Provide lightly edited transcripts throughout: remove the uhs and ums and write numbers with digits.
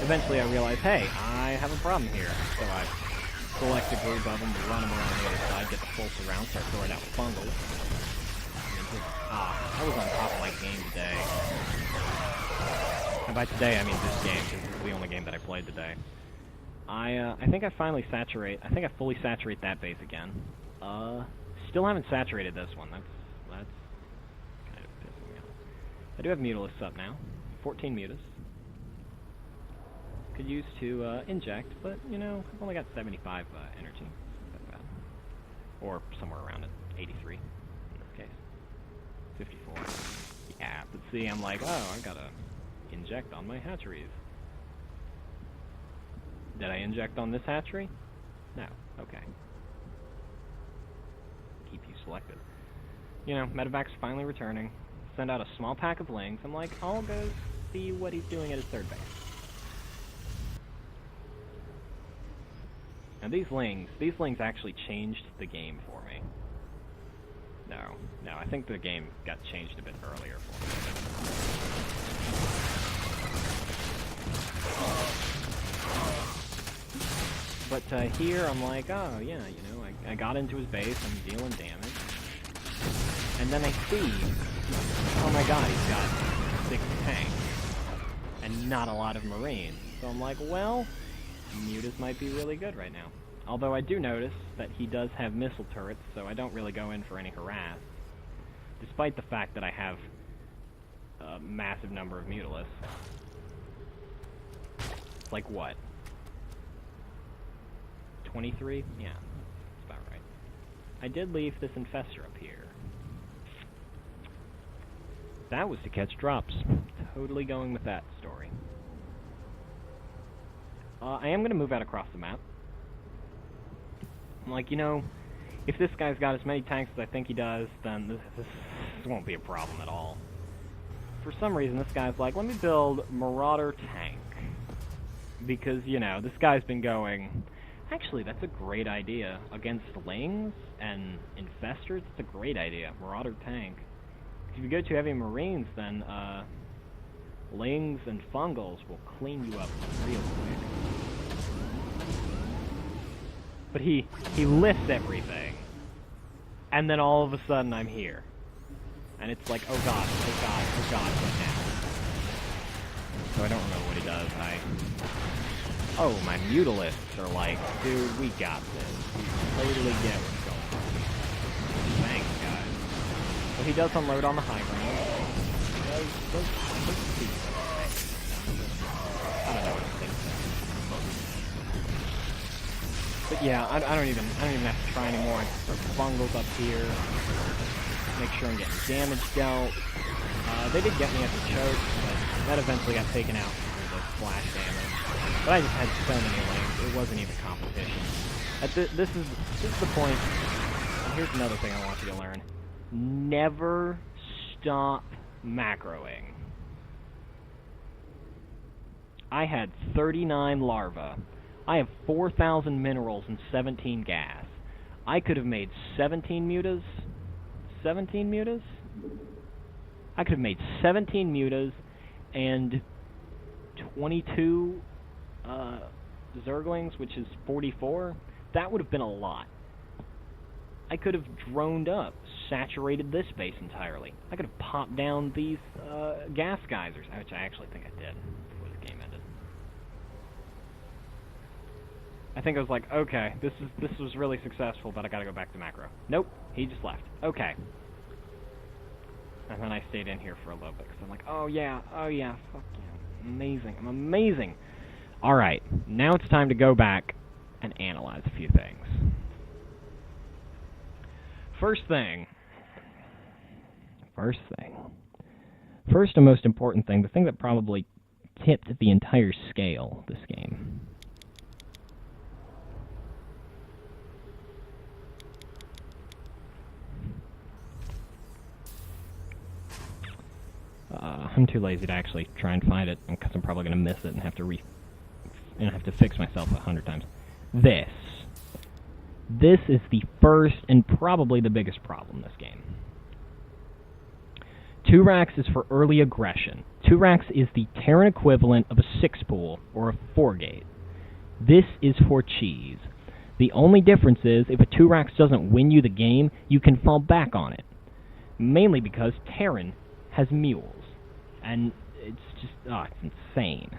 eventually I realized, hey, I have a problem here. So I select a group of them, run them around the other side, get the full surround, start throwing out fungals. I was on top of my game today. And by today, I mean this game, because this is the only game that I played today. I think I finally saturate, I think I fully saturate that base again. Still haven't saturated this one, that's kind of pissing me off. I do have Mutalisks up now, 14 Mutas. Could use to inject, but, you know, I've only got 75 energy. Not that bad. Or somewhere around it, 83 in this case. 54. Yeah, but see, I'm like, oh, I gotta inject on my hatcheries. Did I inject on this hatchery? No. Okay. Keep you selected. You know, Medevac's finally returning. Send out a small pack of lings. I'm like, I'll go see what he's doing at his third base. Now these lings actually changed the game for me. No, I think the game got changed a bit earlier for me. But here I'm like, oh yeah, you know, I got into his base, I'm dealing damage. And then I see, oh my god, he's got 6 tanks. And not a lot of marines. So I'm like, well, Mutas might be really good right now. Although I do notice that he does have missile turrets, so I don't really go in for any harass. Despite the fact that I have a massive number of Mutalisks. Like what? 23? Yeah, that's about right. I did leave this Infestor up here. That was to catch drops. Totally going with that story. I am going to move out across the map. I'm like, you know, if this guy's got as many tanks as I think he does, then this won't be a problem at all. For some reason, this guy's like, let me build Marauder Tank. Because, you know, this guy's been going... Actually, that's a great idea. Against Lings and Infestors, it's a great idea. Marauder Tank. If you go to heavy Marines, then, Lings and Fungals will clean you up real quick. But he lifts everything. And then all of a sudden I'm here. And it's like, oh god, what now? So I don't remember what he does. Oh, my Mutalisks are like, dude, we got this. We totally get what's going on. Thanks, guys. So he does unload on the high ground. I don't know what he thinks. But yeah, I don't even have to try anymore. I just put Fungals up here. Make sure I'm getting damage dealt. They did get me at the choke, but that eventually got taken out because of the splash damage. But I just had so many lanes, it wasn't even competition. This is the point. And here's another thing I want you to learn. Never stop macroing. I had 39 larvae. I have 4,000 minerals and 17 gas. I could have made 17 mutas. 17 mutas? I could have made 17 mutas and 22 Zerglings, which is 44. That would have been a lot. I could have droned up, saturated this base entirely. I could have popped down these gas geysers, which I actually think I did before the game ended. I think I was like, okay, this was really successful, but I gotta go back to macro. Nope, he just left. Okay. And then I stayed in here for a little bit, because I'm like, oh yeah, fuck yeah, amazing, I'm amazing. Alright, now it's time to go back and analyze a few things. First and most important thing, the thing that probably tipped the entire scale this game. I'm too lazy to actually try and find it, because I'm probably going to miss it and have to fix myself 100 times. This is the first and probably the biggest problem in this game. 2 racks is for early aggression. 2 racks is the Terran equivalent of a 6-pool or a 4-gate. This is for cheese. The only difference is, if a 2 racks doesn't win you the game, you can fall back on it. Mainly because Terran has mules. And it's just, it's insane.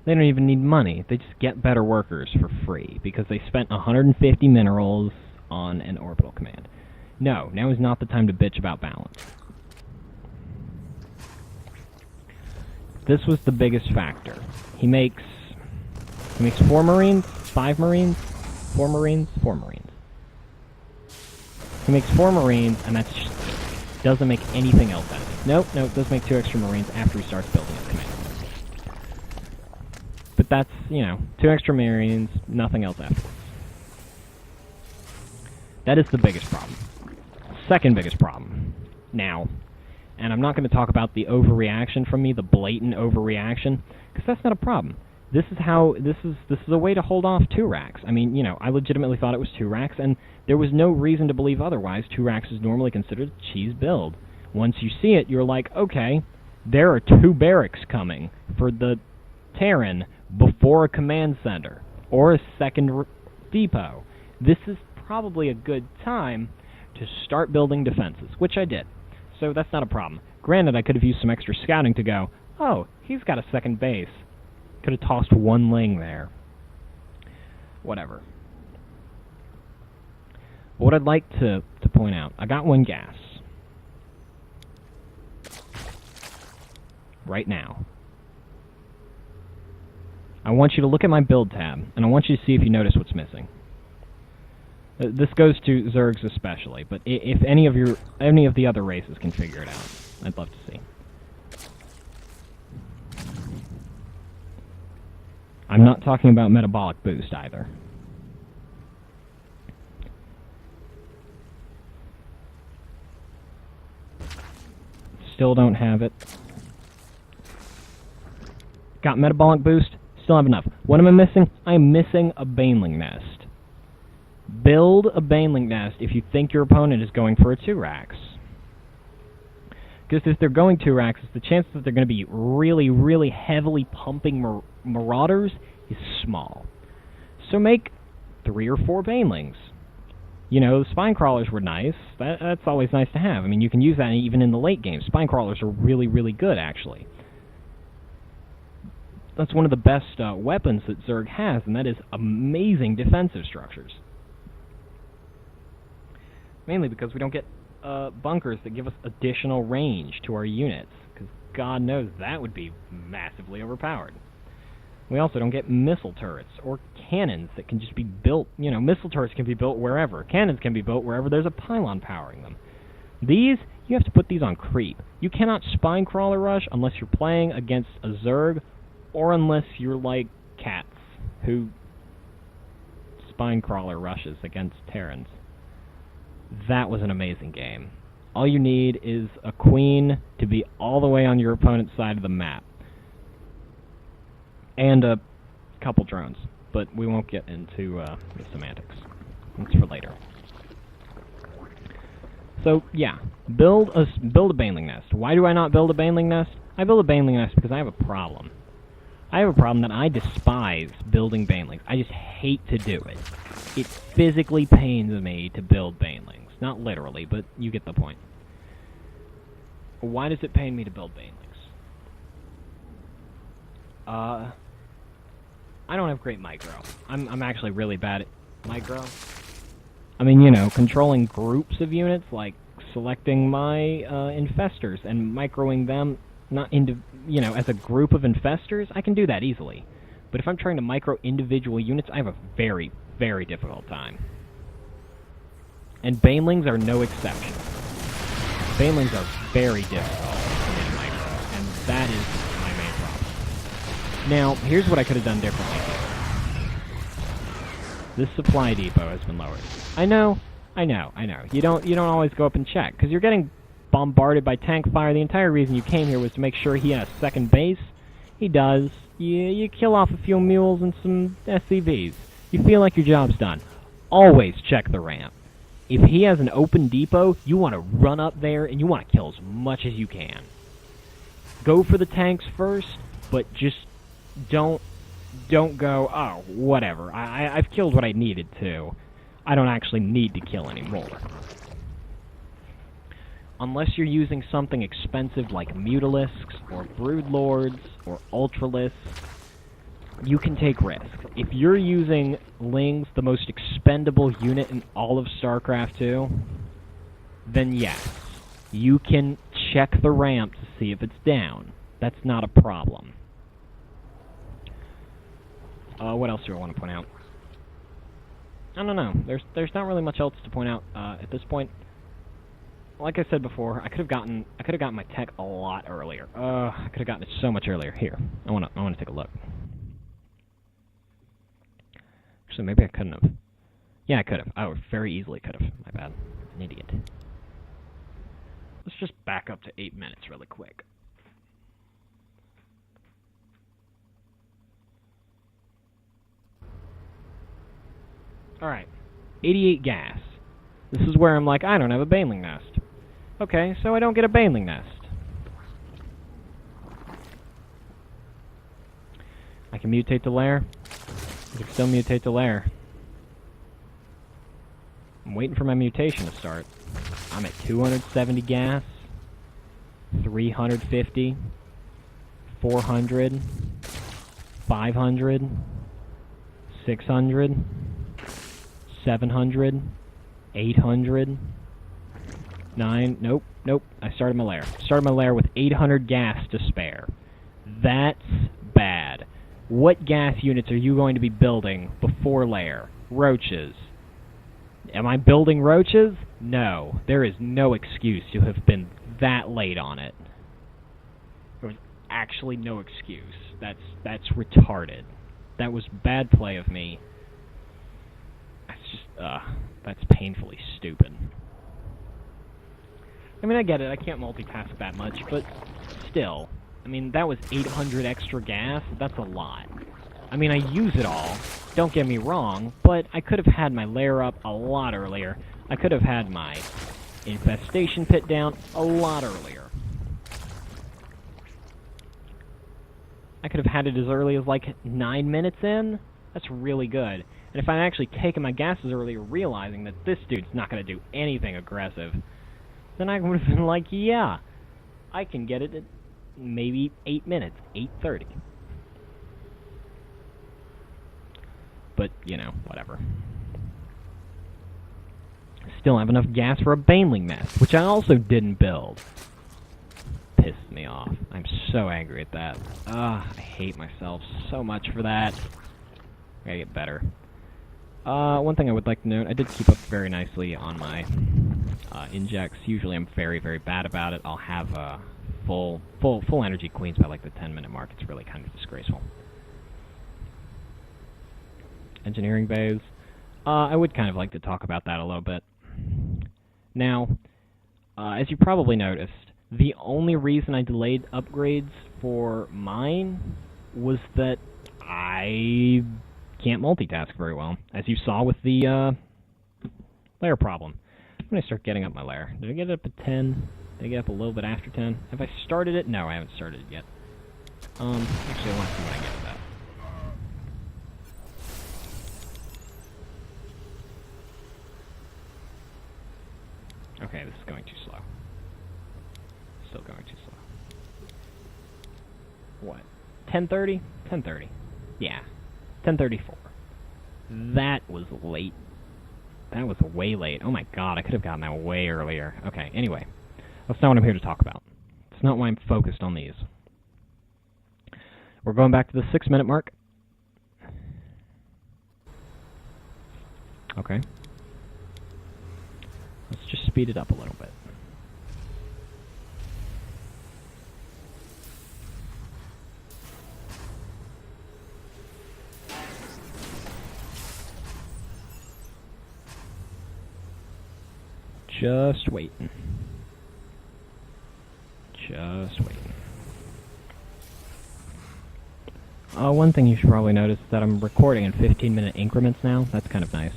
They don't even need money. They just get better workers for free because they spent 150 minerals on an orbital command. No, now is not the time to bitch about balance. This was the biggest factor. He makes 4 Marines, 5 Marines, 4 Marines, 4 Marines. He makes 4 Marines, and that's just it. Doesn't make anything else out of it. Nope, it does make 2 extra Marines after he starts building his command. But that's, 2 extra Marines, nothing else afterwards. That is the biggest problem. Second biggest problem. Now, and I'm not going to talk about the overreaction from me, the blatant overreaction, because that's not a problem. This is a way to hold off 2 racks. I mean, I legitimately thought it was 2 racks, and there was no reason to believe otherwise. 2 racks is normally considered a cheese build. Once you see it, you're like, okay, there are 2 barracks coming for the Terran before a command center or a second depot. This is probably a good time to start building defenses, which I did. So that's not a problem. Granted, I could have used some extra scouting to go, oh, he's got a second base. Could have tossed 1 ling there. Whatever. What I'd like to point out, I got 1 gas. Right now. I want you to look at my build tab, and I want you to see if you notice what's missing. This goes to Zergs especially, but if any of the other races can figure it out, I'd love to see. I'm not talking about metabolic boost either. Still don't have it. Got metabolic boost, still have enough. What am I missing? I'm missing a Baneling nest. Build a Baneling nest if you think your opponent is going for a 2 racks. Because if they're going 2 racks, the chances that they're going to be really, really heavily pumping Marauders is small. So make 3 or 4 Banelings. The Spine Crawlers were nice. That's always nice to have. I mean, you can use that even in the late game. Spine Crawlers are really, really good, actually. That's one of the best weapons that Zerg has, and that is amazing defensive structures. Mainly because we don't get bunkers that give us additional range to our units, because God knows that would be massively overpowered. We also don't get missile turrets or cannons that can just be built. Missile turrets can be built wherever. Cannons can be built wherever there's a pylon powering them. These, you have to put these on creep. You cannot Spine Crawler rush unless you're playing against a Zerg, or unless you're like Cats, who Spine Crawler rushes against Terrans. That was an amazing game. All you need is a queen to be all the way on your opponent's side of the map. And a couple drones. But we won't get into the semantics. That's for later. So, yeah. Build a Baneling nest. Why do I not build a Baneling nest? I build a Baneling nest because I have a problem. I have a problem that I despise building Banelings. I just hate to do it. It physically pains me to build Banelings. Not literally, but you get the point. Why does it pain me to build Banelings? I don't have great micro. I'm actually really bad at micro. I mean, controlling groups of units, like selecting my infestors and microing them, not as a group of infestors, I can do that easily. But if I'm trying to micro individual units, I have a very, very difficult time. And Banelings are no exception. Banelings are very difficult to micro, and that is my main problem. Now, here's what I could have done differently here. This supply depot has been lowered. I know. You don't always go up and check, because you're getting bombarded by tank fire. The entire reason you came here was to make sure he had a second base. He does. You kill off a few mules and some SCVs. You feel like your job's done. Always check the ramp. if he has an open depot, you want to run up there and you want to kill as much as you can. Go for the tanks first, but just don't go, oh, whatever. I've killed what I needed to. I don't actually need to kill anymore. Unless you're using something expensive like Mutalisks, or Broodlords, or Ultralisks, you can take risks. If you're using Lings, the most expendable unit in all of StarCraft 2, then yes, you can check the ramp to see if it's down. That's not a problem. What else do I want to point out? I don't know. There's not really much else to point out at this point. Like I said before, I could have gotten my tech a lot earlier. I could have gotten it so much earlier. Here, I wanna take a look. Actually, maybe I couldn't have. Yeah, I could have. I very easily could have. My bad. An idiot. Let's just back up to 8 minutes really quick. Alright. 88 gas. This is where I'm like, I don't have a baneling nest. Okay, so I don't get a baneling nest. I can mutate the lair. I can still mutate the lair. I'm waiting for my mutation to start. I'm at 270 gas, 350, 400, 500, 600, 700, 800, 9, nope, I started my lair. Started my lair with 800 gas to spare. That's bad. What gas units are you going to be building before lair? Roaches. Am I building roaches? No. There is no excuse to have been that late on it. There was actually no excuse. That's retarded. That was bad play of me. That's just, that's painfully stupid. I mean, I get it, I can't multitask that much, but still. I mean, that was 800 extra gas, that's a lot. I mean, I use it all, don't get me wrong, but I could have had my lair up a lot earlier. I could have had my infestation pit down a lot earlier. I could have had it as early as, like, 9 minutes in. That's really good. And if I'd actually taken my gases earlier, realizing that this dude's not going to do anything aggressive, then I would have been like, yeah, I can get it at maybe 8 minutes, 8:30. But, you know, whatever. Still have enough gas for a baneling nest, which I also didn't build. Pisses me off. I'm so angry at that. I hate myself so much for that. I gotta get better. One thing I would like to note, I did keep up very nicely on my injects. Usually I'm very, very bad about it. I'll have full energy queens by like the 10-minute mark. It's really kind of disgraceful. Engineering bays. I would kind of like to talk about that a little bit. Now, as you probably noticed, the only reason I delayed upgrades for mine was that I can't multitask very well, as you saw with the lair problem. I'm going to start getting up my lair. Did I get it up at 10? Did I get up a little bit after 10? Have I started it? No, I haven't started it yet. Actually, I want to see when I get to that. Okay, this is going too slow. Still going too slow. What? 10:30? 10:30. Yeah. 10:34. That was late. That was way late. Oh my god, I could have gotten that way earlier. Okay, anyway. That's not what I'm here to talk about. It's not why I'm focused on these. We're going back to the 6-minute mark. Okay. Let's just speed it up a little bit. Just waiting. Just waiting. One thing you should probably notice is that I'm recording in 15-minute increments now. That's kind of nice.